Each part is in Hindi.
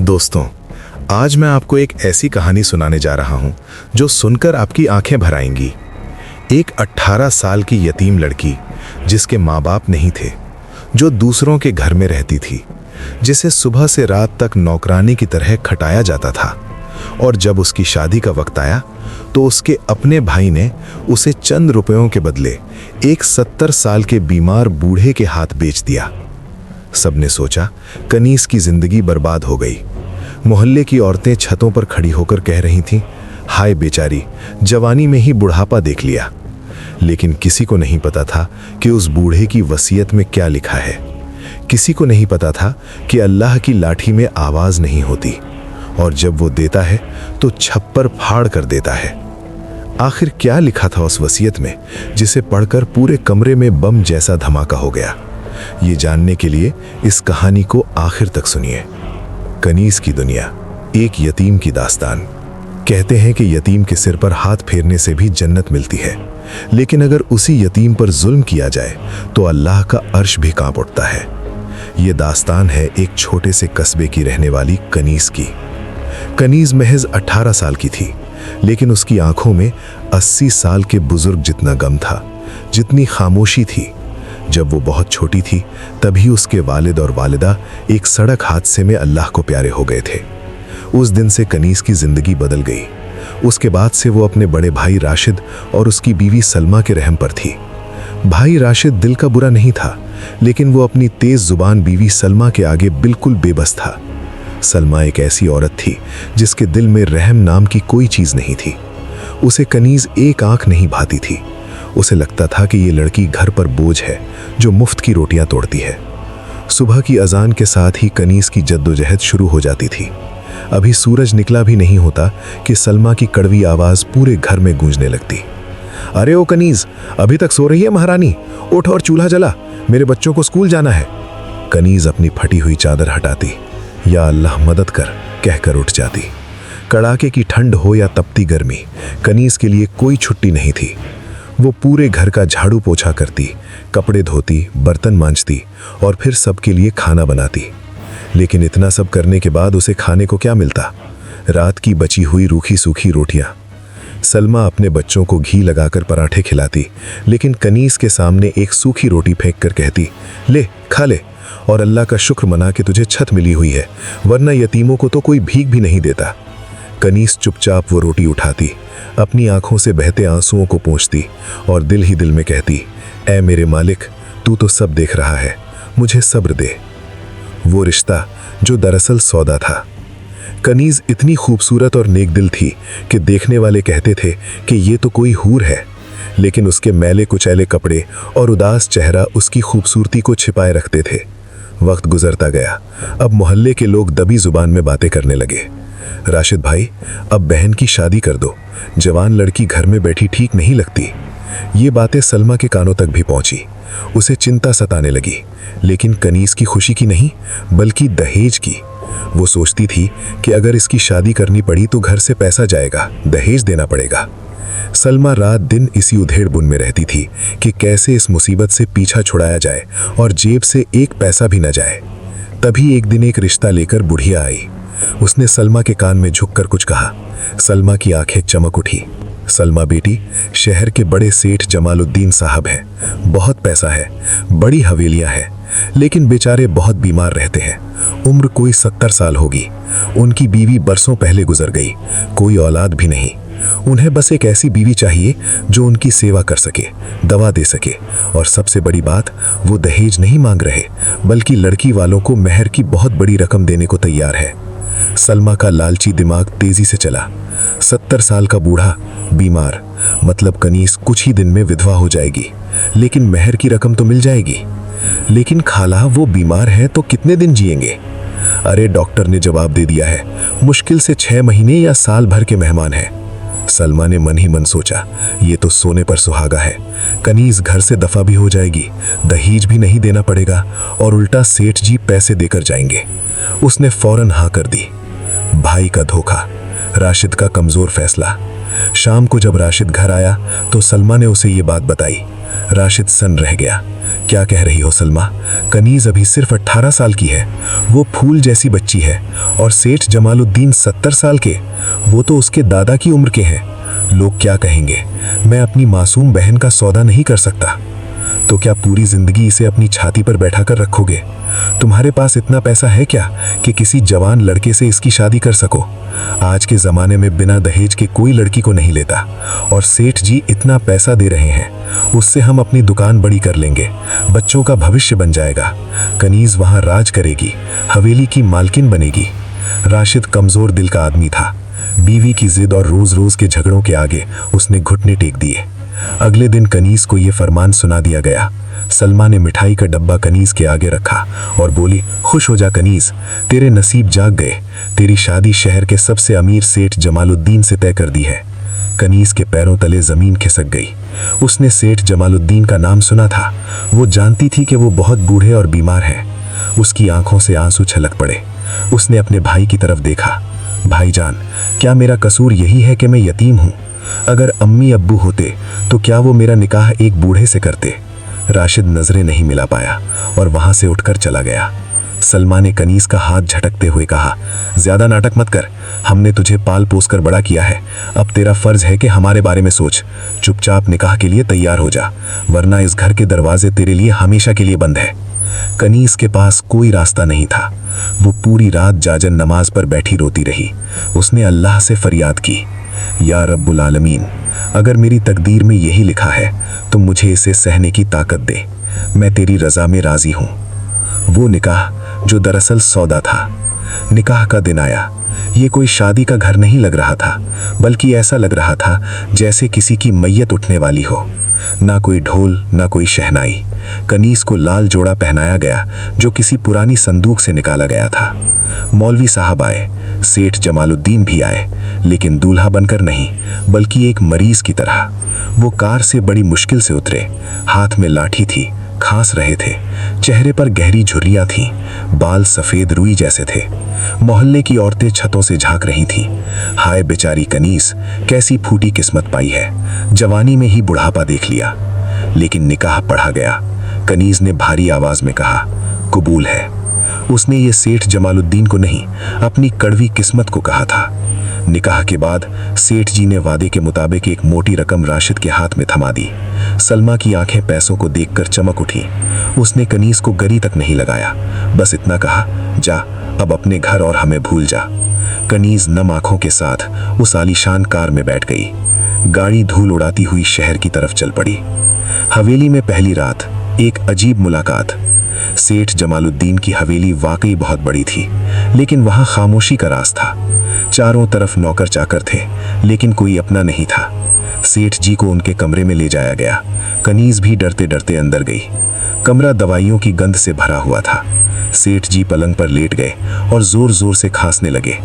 दोस्तों, आज मैं आपको एक ऐसी कहानी सुनाने जा रहा हूं जो सुनकर आपकी आंखें भर आएंगी। एक 18 साल की यतीम लड़की जिसके माँ बाप नहीं थे, जो दूसरों के घर में रहती थी, जिसे सुबह से रात तक नौकरानी की तरह खटाया जाता था। और जब उसकी शादी का वक्त आया तो उसके अपने भाई ने उसे चंद रुपयों के बदले एक 70 साल के बीमार बूढ़े के हाथ बेच दिया। सबने सोचा कनीज की जिंदगी बर्बाद हो गई। मोहल्ले की औरतें छतों पर खड़ी होकर कह रही थीं, हाय बेचारी, जवानी में ही बुढ़ापा देख लिया। लेकिन किसी को नहीं पता था कि उस बूढ़े की वसीयत में क्या लिखा है। किसी को नहीं पता था कि अल्लाह की लाठी में आवाज नहीं होती, और जब वो देता है तो छप्पर फाड़ कर देता है। आखिर क्या लिखा था उस वसीयत में, जिसे पढ़कर पूरे कमरे में बम जैसा धमाका हो गया? ये जानने के लिए इस कहानी को आखिर तक सुनिए। कनीज की दुनिया, एक यतीम की दास्तान। कहते हैं कि यतीम के सिर पर हाथ फेरने से भी जन्नत मिलती है, लेकिन अगर उसी यतीम पर जुल्म किया जाए तो अल्लाह का अर्श भी कांप उठता है। ये दास्तान है एक छोटे से कस्बे की रहने वाली कनीज की। कनीज महज 18 साल की थी, लेकिन उसकी आंखों में 80 साल के बुजुर्ग जितना गम था, जितनी खामोशी थी। जब वो बहुत छोटी थी तभी उसके वालिद और वालिदा एक सड़क हादसे में अल्लाह को प्यारे हो गए थे। उस दिन से कनीज की जिंदगी बदल गई। उसके बाद से वो अपने बड़े भाई राशिद और उसकी बीवी सलमा के रहम पर थी। भाई राशिद दिल का बुरा नहीं था, लेकिन वो अपनी तेज जुबान बीवी सलमा के आगे बिल्कुल बेबस था। सलमा एक ऐसी औरत थी जिसके दिल में रहम नाम की कोई चीज नहीं थी। उसे कनीज एक आंख नहीं भाती थी। उसे लगता था कि ये लड़की घर पर बोझ है जो मुफ्त की रोटियां तोड़ती है। सुबह की अजान के साथ ही कनीज की जद्दोजहद शुरू हो जाती थी। अभी सूरज निकला भी नहीं होता कि सलमा की कड़वी आवाज पूरे घर में गूंजने लगती। अरे ओ कनीज, अभी तक सो रही है महारानी? उठ और चूल्हा जला, मेरे बच्चों को स्कूल जाना है। कनीज अपनी फटी हुई चादर हटाती, या अल्लाह मदद कर कहकर उठ जाती। कड़ाके की ठंड हो या तपती गर्मी, कनीज के लिए कोई छुट्टी नहीं थी। वो पूरे घर का झाड़ू पोछा करती, कपड़े धोती, बर्तन मांजती और फिर सबके लिए खाना बनाती। लेकिन इतना सब करने के बाद उसे खाने को क्या मिलता? रात की बची हुई रूखी सूखी रोटियां। सलमा अपने बच्चों को घी लगाकर पराठे खिलाती, लेकिन कनीज के सामने एक सूखी रोटी फेंक कर कहती, ले खा ले, और अल्लाह का शुक्र मना कि तुझे छत मिली हुई है, वरना यतीमों को तो कोई भीख भी नहीं देता। कनीज चुपचाप वो रोटी उठाती, अपनी आंखों से बहते आंसुओं को पोंछती और दिल ही दिल में कहती, ऐ मेरे मालिक, तू तो सब देख रहा है, मुझे सब्र दे। वो रिश्ता जो दरअसल सौदा था। कनीज इतनी खूबसूरत और नेक दिल थी कि देखने वाले कहते थे कि ये तो कोई हूर है, लेकिन उसके मैले कुचैले कपड़े और उदास चेहरा उसकी खूबसूरती को छिपाए रखते थे। वक्त गुजरता गया। अब मोहल्ले के लोग दबी जुबान में बातें करने लगे। राशिद भाई, अब बहन की शादी कर दो, जवान लड़की घर में बैठी ठीक नहीं लगती। ये बातें सलमा के कानों तक भी पहुंची। उसे चिंता सताने लगी, लेकिन कनीज की खुशी की नहीं, बल्कि दहेज की। वो सोचती थी कि अगर इसकी शादी करनी पड़ी तो घर से पैसा जाएगा, दहेज देना पड़ेगा। सलमा रात दिन इसी उधेड़-बुन में रहती थी कि कैसे इस मुसीबत से पीछा छुड़ाया जाए और जेब से एक पैसा भी न जाए। तभी एक दिन एक रिश्ता लेकर बुढ़िया आई। उसने सलमा के कान में झुककर कुछ कहा। सलमा की आंखें चमक उठी। सलमा बेटी, शहर के बड़े सेठ जमालुद्दीन साहब हैं, बहुत पैसा है, बड़ी हवेलियां हैं, लेकिन बेचारे बहुत बीमार रहते हैं। उम्र कोई 70 साल होगी। उनकी बीवी बरसों पहले गुजर गई, कोई औलाद भी नहीं। उन्हें बस एक ऐसी बीवी चाहिए जो उनकी सेवा कर सके, दवा दे सके, और सबसे बड़ी बात, वो दहेज नहीं मांग रहे, बल्कि लड़की वालों को मेहर की बहुत बड़ी रकम देने को तैयार है। सलमा का लालची दिमाग तेजी से चला। 70 साल का बूढ़ा, बीमार, मतलब कनीज कुछ ही दिन में विधवा हो जाएगी, लेकिन मेहर की रकम तो मिल जाएगी। लेकिन खाला, वो बीमार है तो कितने दिन जिएंगे? अरे डॉक्टर ने जवाब दे दिया है, मुश्किल से 6 महीने या साल भर के मेहमान हैं। सलमा ने मन ही मन सोचा, ये तो सोने पर सुहागा है। कनीज घर से दफा भी हो जाएगी, दहेज भी नहीं देना पड़ेगा, और उल्टा सेठ जी पैसे देकर जाएंगे। उसने फौरन हाँ कर दी। भाई का धोखा, राशिद का कमजोर फैसला, शाम को जब राशिद घर आया तो सलमा ने उसे ये बात बताई। राशिद सन रह गया। क्या कह रही हो सलमा? कनीज अभी सिर्फ 18 साल की है। वो फूल जैसी बच्ची है। और सेठ जमालुद्दीन 70 साल के, वो तो उसके दादा की उम्र के हैं। लोग क्या कहेंगे? मैं अपनी मासूम बहन का सौदा नहीं कर सकता। तो क्या पूरी जिंदगी इसे अपनी छाती पर बैठा कर रखोगे? तुम्हारे पास इतना पैसा है क्या कि किसी जवान लड़के से इसकी शादी कर सको? आज के ज़माने में बिना दहेज के कोई लड़की को नहीं लेता। और सेठ जी इतना पैसा दे रहे हैं, उससे हम अपनी दुकान बड़ी कर लेंगे, बच्चों का भविष्य बन जाएगा। कनीज वहाँ राज करेगी, हवेली की मालकिन बनेगी। राशिद कमज़ोर दिल का आदमी था। बीवी की जिद और रोज़ रोज़ के झगड़ों के आगे उसने घुटने टेक दिए। अगले दिन कनीज को यह फरमान सुना दिया गया। सलमा ने मिठाई का डब्बा कनीज के आगे रखा और बोली, खुश हो जा कनीज, तेरे नसीब जाग गए। तेरी शादी शहर के सबसे अमीर सेठ जमालुद्दीन से तय कर दी है। कनीज के पैरों तले जमीन खिसक गई। उसने सेठ जमालुद्दीन का नाम सुना था। वो जानती थी कि वो बहुत बूढ़े और बीमार हैं। उसकी आंखों से आंसू छलक पड़े। उसने अपने भाई की तरफ देखा। भाईजान, क्या मेरा कसूर यही है कि मैं यतीम हूँ? अगर अम्मी अब्बू होते तो क्या वो मेरा निकाह एक बूढ़े से करते? राशिद नजरें नहीं मिला पाया और वहां से उठकर चला गया। सलमा ने कनीज का हाथ झटकते हुए कहा, ज्यादा नाटक मत कर। हमने तुझे पाल पोस कर बड़ा किया है। अब तेरा फर्ज है कि हमारे बारे में सोच। चुपचाप निकाह के लिए तैयार हो जा, वरना इस घर के दरवाजे तेरे लिए हमेशा के लिए बंद है। कनीज के पास कोई रास्ता नहीं था। वो पूरी रात जाजन नमाज पर बैठी रोती रही। उसने अल्लाह से फरियाद की, या रब्बुल आलमीन, अगर मेरी तकदीर में यही लिखा है तो मुझे इसे सहने की ताकत दे। मैं तेरी रज़ा में राज़ी हूँ। वो निकाह जो दरअसल सौदा था। निकाह का दिन आया। ये कोई शादी का घर नहीं लग रहा था, बल्कि ऐसा लग रहा था जैसे किसी की मैयत उठने वाली हो। ना कोई ढोल, ना कोई शहनाई। कनीज को लाल जोड़ा पहनाया गया जो किसी पुरानी संदूक से निकाला गया था। मौलवी साहब आए, सेठ जमालुद्दीन भी आए, लेकिन दूल्हा बनकर नहीं, बल्कि एक मरीज की तरह। वो कार से बड़ी मुश्किल से उतरे। हाथ में लाठी थी, खांस रहे थे। चेहरे पर गहरी झुर्रियां थीं, बाल सफेद रुई जैसे थे। मोहल्ले की औरतें छतों से झांक रही थीं। हाय बेचारी कनीज, कैसी फूटी किस्मत पाई है, जवानी में ही बुढ़ापा देख लिया। लेकिन निकाह पढ़ा गया। कनीज ने भारी आवाज में कहा, कबूल है। उसने ये सेठ जमालुद्दीन को नहीं, अपनी कड़वी किस्मत को कहा था। निकाह के बाद सेठ जी ने वादे के मुताबिक एक मोटी रकम राशिद के हाथ में थमा दी। सलमा की आंखें पैसों को देखकर चमक उठी। उसने कनीज को गरी तक नहीं लगाया, बस इतना कहा, जा अब अपने घर और हमें भूल जा। कनीज नम आंखों के साथ उस आलीशान कार में बैठ गई। गाड़ी धूल उड़ाती हुई शहर की तरफ चल पड़ी। हवेली में पहली रात, एक अजीब मुलाकात। सेठ जमालुद्दीन की हवेली वाकई बहुत बड़ी थी, लेकिन वहां खामोशी का राज था। चारों तरफ नौकर चाकर थे, लेकिन कोई अपना नहीं था। सेठ जी को उनके कमरे में ले जाया गया। कनीज भी डरते डरते अंदर गई। कमरा दवाइयों की गंध से भरा हुआ था। सेठ जी पलंग पर लेट गए और जोर जोर से खांसने लगे।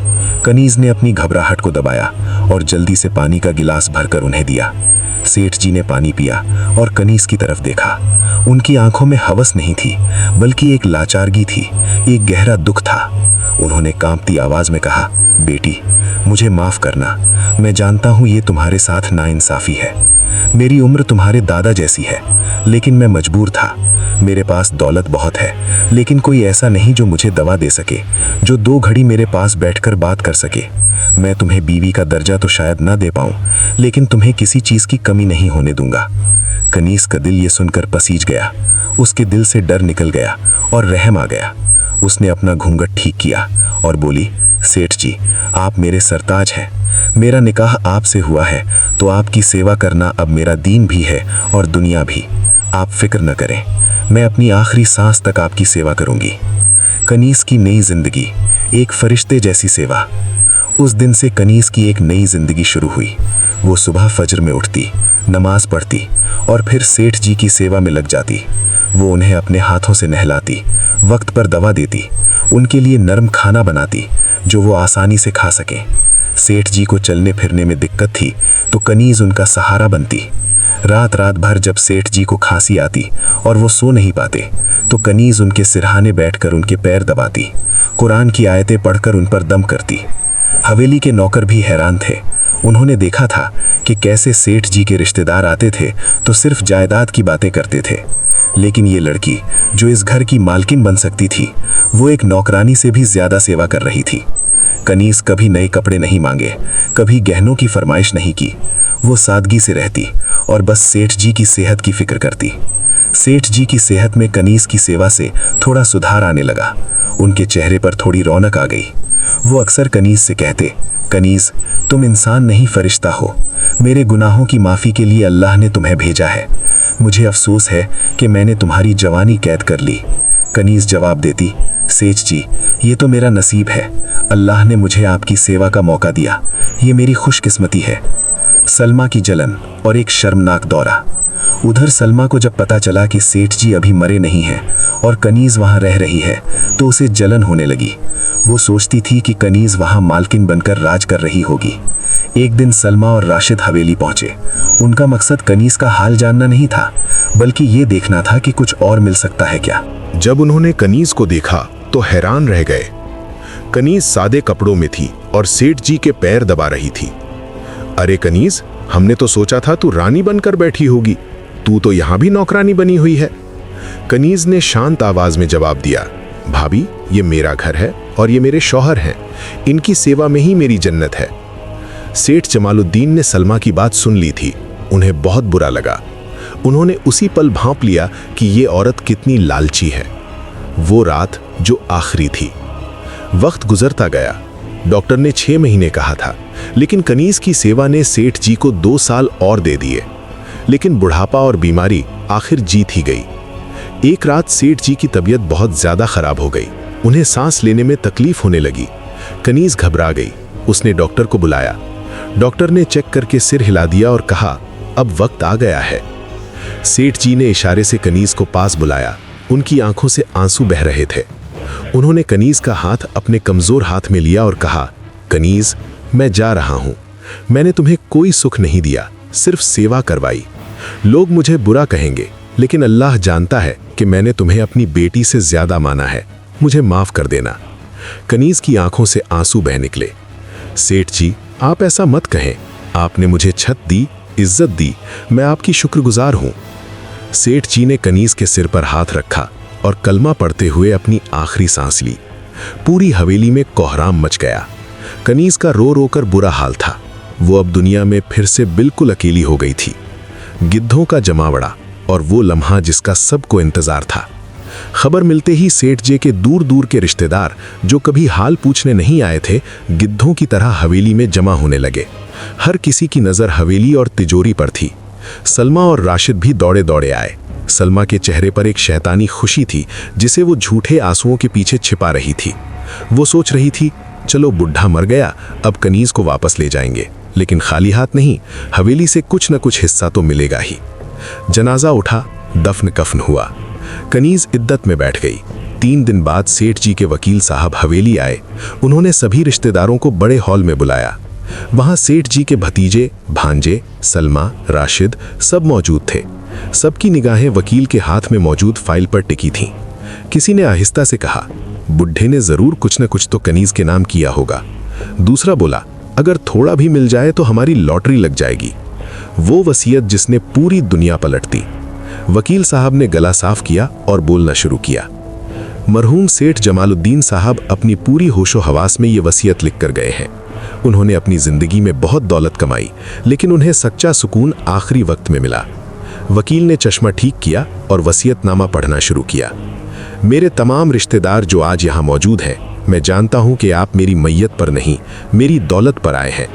कनीज ने अपनी घबराहट को दबाया और जल्दी से पानी का गिलास भरकर उन्हें दिया। सेठ जी ने पानी पिया और कनीज की तरफ देखा। उनकी आंखों में हवस नहीं थी, बल्कि एक लाचारगी थी, एक गहरा दुख था। उन्होंने कांपती आवाज में कहा, बेटी, मुझे माफ करना। मैं जानता हूं ये तुम्हारे साथ नाइंसाफी है। मेरी उम्र तुम्हारे दादा जैसी है, लेकिन मैं मजबूर था। मेरे पास दौलत बहुत है, लेकिन कोई ऐसा नहीं जो मुझे दवा दे सके, जो 2 घड़ी मेरे पास बैठकर बात कर सके। मैं तुम्हें बीवी का दर्जा तो शायद ना दे पाऊं, लेकिन तुम्हें किसी चीज की कमी नहीं होने दूंगा। कनीज का दिल ये सुनकर पसीज गया। उसके दिल से डर निकल गया और रहम आ गया। उसने अपना घूंघट ठीक किया और बोली, सेठ जी, आप मेरे सरताज हैं। मेरा निकाह आपसे हुआ है, तो आपकी सेवा करना अब मेरा दीन भी है और दुनिया भी। आप फिक्र न करें, मैं अपनी आखिरी सांस तक आपकी सेवा करूंगी। कनीज की नई जिंदगी, एक फरिश्ते जैसी सेवा। उस दिन से कनीज की एक नई जिंदगी शुरू हुई। वो सुबह फजर में उठती, नमाज पढ़ती और फिर सेठ जी की सेवा में लग जाती। वो उन्हें अपने हाथों से नहलाती, वक्त पर दवा देती, उनके लिए नरम खाना बनाती जो वो आसानी से खा सकें। सेठ जी को चलने फिरने में दिक्कत थी तो कनीज उनका सहारा बनती। रात रात भर जब सेठ जी को खांसी आती और वो सो नहीं पाते तो कनीज उनके सिरहाने बैठकर उनके पैर दबाती, कुरान की आयतें पढ़कर उन पर दम करती। हवेली के नौकर भी हैरान थे। उन्होंने देखा था कि कैसे सेठ जी के रिश्तेदार आते थे तो सिर्फ जायदाद की बातें करते थे, लेकिन ये लड़की जो इस घर की मालकिन बन सकती थी, वो एक नौकरानी से भी ज्यादा सेवा कर रही थी। कनीज कभी नए कपड़े नहीं मांगे, कभी गहनों की फरमाइश नहीं की। वो सादगी से रहती और बस सेठ जी की सेहत की फिक्र करती। सेठ जी की सेहत में कनीज की सेवा से थोड़ा सुधार आने लगा। उनके चेहरे पर थोड़ी रौनक आ गई। वो अक्सर कनीज से कहते, कनीज, तुम इंसान नहीं फरिश्ता हो। मेरे गुनाहों की माफ़ी के लिए अल्लाह ने तुम्हें भेजा है। मुझे अफसोस है कि मैंने तुम्हारी जवानी कैद कर ली। कनीज जवाब देती, सेठ जी, ये तो मेरा नसीब है। अल्लाह ने मुझे आपकी सेवा का मौका दिया। ये मेरी खुशकिस्मती है। सलमा की जलन और एक शर्मनाक दौरा। उधर सलमा को जब पता चला कि सेठ जी अभी मरे नहीं हैं और कनीज वहां रह रही है, तो उसे जलन होने लगी। वो सोचती थी कि कनीज वहां मालकिन बनकर राज कर रही होगी। एक दिन सलमा और राशिद हवेली पहुंचे। उनका मकसद कनीज का हाल जानना नहीं था, बल्कि ये देखना था कि कुछ और मिल सकता है क्या। जब उन्होंने कनीज को देखा तो हैरान रह गए। कनीज सादे कपड़ों में थी और सेठ जी के पैर दबा रही थी। अरे कनीज, हमने तो सोचा था तू रानी बनकर बैठी होगी, तू तो यहां भी नौकरानी बनी हुई है। कनीज ने शांत आवाज में जवाब दिया, भाभी, ये मेरा घर है और ये मेरे शौहर हैं। इनकी सेवा में ही मेरी जन्नत है। सेठ जमालुद्दीन ने सलमा की बात सुन ली थी। उन्हें बहुत बुरा लगा। उन्होंने उसी पल भांप लिया कि ये औरत कितनी लालची है। वो रात जो आखिरी थी। वक्त गुजरता गया। डॉक्टर ने 6 महीने कहा था, लेकिन कनीज की सेवा ने सेठ जी को 2 साल और दे दिए। लेकिन बुढ़ापा और बीमारी आखिर जीत ही गई। एक रात सेठ जी की तबीयत बहुत ज्यादा खराब हो गई। उन्हें सांस लेने में तकलीफ होने लगी। कनीज घबरा गई। उसने डॉक्टर को बुलाया। डॉक्टर ने चेक करके सिर हिला दिया और कहा, अब वक्त आ गया है। सेठ जी ने इशारे से कनीज को पास बुलाया। उनकी आंखों से आंसू बह रहे थे। उन्होंने कनीज का हाथ अपने कमजोर हाथ में लिया और कहा, कनीज, मैं जा रहा हूं। मैंने तुम्हें कोई सुख नहीं दिया, सिर्फ सेवा करवाई। लोग मुझे बुरा कहेंगे, लेकिन अल्लाह जानता है कि मैंने तुम्हें अपनी बेटी से ज्यादा माना है। मुझे माफ कर देना। कनीज की आंखों से आंसू बह निकले। सेठ जी, आप ऐसा मत कहें। आपने मुझे छत दी, इज्जत दी, मैं आपकी शुक्रगुजार हूं। सेठ जी ने कनीज के सिर पर हाथ रखा और कलमा पढ़ते हुए अपनी आखिरी सांस ली। पूरी हवेली में कोहराम मच गया। कनीज का रो रो कर बुरा हाल था। वो अब दुनिया में फिर से बिल्कुल अकेली हो गई थी। गिद्धों का जमावड़ा और वो लम्हा जिसका सबको इंतजार था। खबर मिलते ही सेठ जी के दूर दूर के रिश्तेदार, जो कभी हाल पूछने नहीं आए थे, गिद्धों की तरह हवेली में जमा होने लगे। हर किसी की नजर हवेली और तिजोरी पर थी। सलमा और राशिद भी दौड़े दौड़े आए। सलमा के चेहरे पर एक शैतानी खुशी थी, जिसे वो झूठे आंसुओं के पीछे छिपा रही थी। वो सोच रही थी, चलो बुढ़ा मर गया, अब कनीज को वापस ले जाएंगे, लेकिन खाली हाथ नहीं, हवेली से कुछ न कुछ हिस्सा तो मिलेगा ही। जनाजा उठा, दफन कफन हुआ। कनीज इद्दत में बैठ गई। 3 दिन बाद सेठ जी के वकील साहब हवेली आए। उन्होंने सभी रिश्तेदारों को बड़े हॉल में बुलाया। वहां सेठ जी के भतीजे, भांजे, सलमा, राशिद सब मौजूद थे। सबकी निगाहें वकील के हाथ में मौजूद फाइल पर टिकी थीं। किसी ने आहिस्ता से कहा, बुढ़े ने जरूर कुछ न कुछ तो कनीज के नाम किया होगा। दूसरा बोला, अगर थोड़ा भी मिल जाए तो हमारी लॉटरी लग जाएगी। वो वसीयत जिसने पूरी दुनिया पलट दी। वकील साहब ने गला साफ किया और बोलना शुरू किया। मरहूम सेठ जमालुद्दीन साहब अपनी पूरी होशो हवास में ये वसीयत लिख कर गए हैं। उन्होंने अपनी जिंदगी में बहुत दौलत कमाई, लेकिन उन्हें सच्चा सुकून आखिरी वक्त में मिला। वकील ने चश्मा ठीक किया और वसीयतनामा पढ़ना शुरू किया। मेरे तमाम रिश्तेदार जो आज यहाँ मौजूद हैं, मैं जानता हूँ कि आप मेरी मैयत पर नहीं, मेरी दौलत पर आए हैं।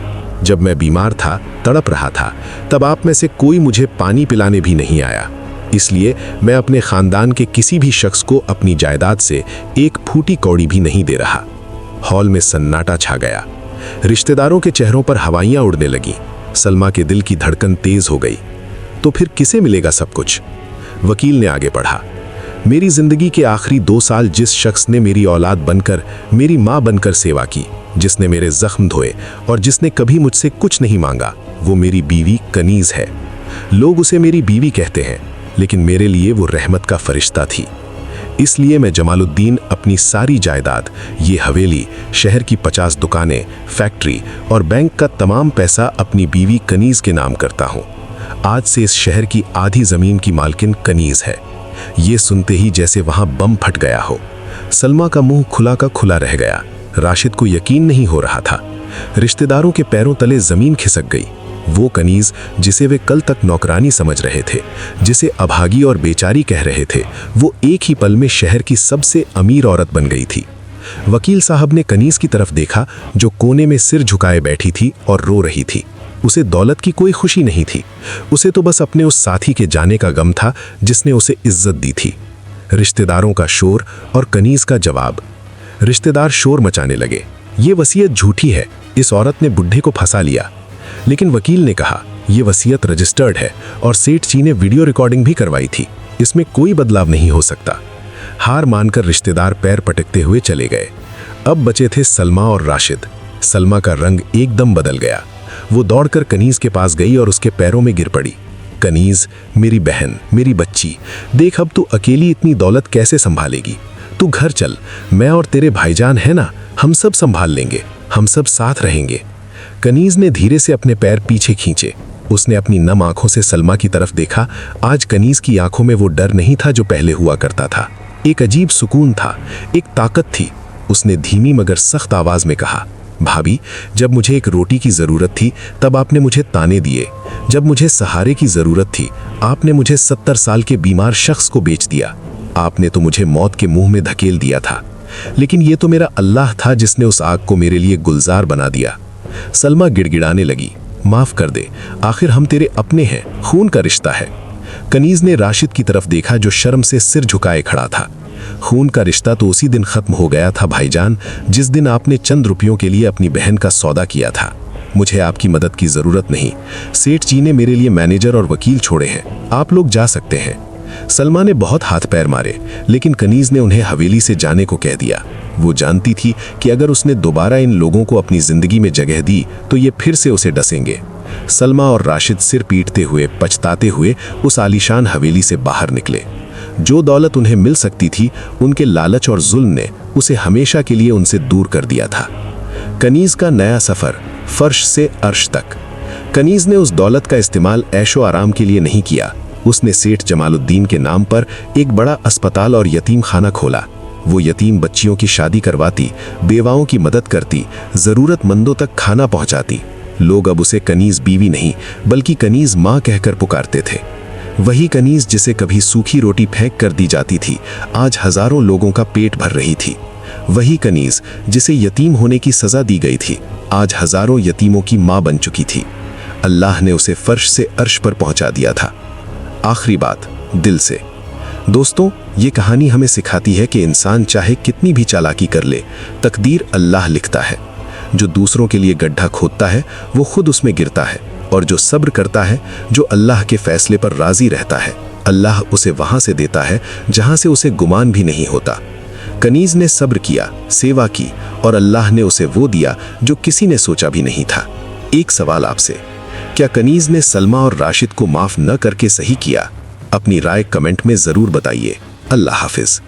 जब मैं बीमार था, तड़प रहा था, तब आप में से कोई मुझे पानी पिलाने भी नहीं आया। इसलिए मैं अपने खानदान के किसी भी शख्स को अपनी जायदाद से एक फूटी कौड़ी भी नहीं दे रहा। हॉल में सन्नाटा छा गया। रिश्तेदारों के चेहरों पर हवाइयां उड़ने लगीं। सलमा के दिल की धड़कन तेज हो गई। तो फिर किसे मिलेगा सब कुछ? वकील ने आगे पढ़ा, मेरी जिंदगी के आखिरी 2 साल जिस शख्स ने मेरी औलाद बनकर, मेरी माँ बनकर सेवा की, जिसने मेरे जख्म धोए और जिसने कभी मुझसे कुछ नहीं मांगा, वो मेरी बीवी कनीज है। लोग उसे मेरी बीवी कहते हैं, लेकिन मेरे लिए वो रहमत का फरिश्ता थी। इसलिए मैं जमालुद्दीन अपनी सारी जायदाद, ये हवेली, शहर की 50 दुकानें, फैक्ट्री और बैंक का तमाम पैसा अपनी बीवी कनीज के नाम करता हूँ। आज से इस शहर की आधी जमीन की मालकिन कनीज है। ये सुनते ही जैसे वहां बम फट गया हो। सलमा का मुंह खुला का खुला रह गया। राशिद को यकीन नहीं हो रहा था। रिश्तेदारों के पैरों तले जमीन खिसक गई। वो कनीज जिसे वे कल तक नौकरानी समझ रहे थे, जिसे अभागी और बेचारी कह रहे थे, वो एक ही पल में शहर की सबसे अमीर औरत बन गई थी। वकील साहब ने कनीज की तरफ देखा, जो कोने में सिर झुकाए बैठी थी और रो रही थी। उसे दौलत की कोई खुशी नहीं थी। उसे तो बस अपने उस साथी के जाने का गम था जिसने उसे इज्जत दी थी। रिश्तेदारों का शोर और कनीज का जवाब। रिश्तेदार शोर मचाने लगे, ये वसीयत झूठी है, इस औरत ने बुढ़े को फंसा लिया। लेकिन वकील ने कहा, यह वसीयत रजिस्टर्ड है और सेठ जी ने वीडियो रिकॉर्डिंग भी करवाई थी, इसमें कोई बदलाव नहीं हो सकता। हार मानकर रिश्तेदार पैर पटकते हुए चले गए। अब बचे थे सलमा और राशिद। सलमा का रंग एकदम बदल गया। वो दौड़कर कनीज के पास गई और उसके पैरों में गिर पड़ी। कनीज, मेरी बहन, मेरी बच्ची, देख अब तू अकेली इतनी दौलत कैसे संभालेगी। तू घर चल, मैं और तेरे भाईजान है ना, हम सब संभाल लेंगे, हम सब साथ रहेंगे। कनीज ने धीरे से अपने पैर पीछे खींचे। उसने अपनी नम आंखों से सलमा की तरफ देखा। आज कनीज की आंखों में वो डर नहीं था जो पहले हुआ करता था। एक अजीब सुकून था, एक ताकत थी। उसने धीमी मगर सख्त आवाज में कहा, भाभी, जब मुझे एक रोटी की जरूरत थी तब आपने मुझे ताने दिए। जब मुझे सहारे की जरूरत थी आपने मुझे 70 साल के बीमार शख्स को बेच दिया। आपने तो मुझे मौत के मुंह में धकेल दिया था, लेकिन ये तो मेरा अल्लाह था जिसने उस आग को मेरे लिए गुलजार बना दिया। सलमा गिड़गिड़ाने लगी, माफ कर दे, आखिर हम तेरे अपने हैं, खून का रिश्ता है। कनीज ने राशिद की तरफ देखा जो शर्म से सिर झुकाए खड़ा था। खून का रिश्ता तो उसी दिन खत्म हो गया था भाईजान, जिस दिन आपने चंद रुपयों के लिए अपनी बहन का सौदा किया था। मुझे आपकी मदद की जरूरत नहीं। सेठ जी ने मेरे लिए मैनेजर और वकील छोड़े हैं, आप लोग जा सकते हैं। सलमा ने बहुत हाथ पैर मारे, लेकिन कनीज ने उन्हें हवेली से जाने को कह दिया। वो जानती थी कि अगर उसने दोबारा इन लोगों को अपनी जिंदगी में जगह दी तो ये फिर से उसे डसेंगे। सलमा और राशिद सिर पीटते हुए, पछताते हुए उस आलीशान हवेली से बाहर निकले। जो दौलत उन्हें मिल सकती थी, उनके लालच और जुल्म ने उसे हमेशा के लिए उनसे दूर कर दिया था। कनीज का नया सफर, फर्श से अर्श तक। कनीज ने उस दौलत का इस्तेमाल ऐशो आराम के लिए नहीं किया। उसने सेठ जमालुद्दीन के नाम पर एक बड़ा अस्पताल और यतीम खाना खोला। वो यतीम बच्चियों की शादी करवाती, बेवाओं की मदद करती, जरूरतमंदों तक खाना पहुंचाती। लोग अब उसे कनीज बीवी नहीं बल्कि कनीज माँ कहकर पुकारते थे। वही कनीज जिसे कभी सूखी रोटी फेंक कर दी जाती थी, आज हजारों लोगों का पेट भर रही थी। वही कनीज जिसे यतीम होने की सजा दी गई थी, आज हजारों यतीमों की माँ बन चुकी थी। अल्लाह ने उसे फर्श से अर्श पर पहुंचा दिया था। आखिरी बात, दिल से। दोस्तों, ये कहानी हमें सिखाती है कि इंसान चाहे कितनी भी चालाकी कर ले, तकदीर अल्लाह लिखता है। जो दूसरों के लिए गड्ढा खोदता है वो खुद उसमें गिरता है, और जो सब्र करता है, जो अल्लाह के फैसले पर राजी रहता है, अल्लाह उसे वहां से देता है जहां से उसे गुमान भी नहीं होता। कनीज ने सब्र किया, सेवा की, और अल्लाह ने उसे वो दिया जो किसी ने सोचा भी नहीं था। एक सवाल आपसे, क्या कनीज ने सलमा और राशिद को माफ न करके सही किया? अपनी राय कमेंट में जरूर बताइए। अल्लाह हाफिज।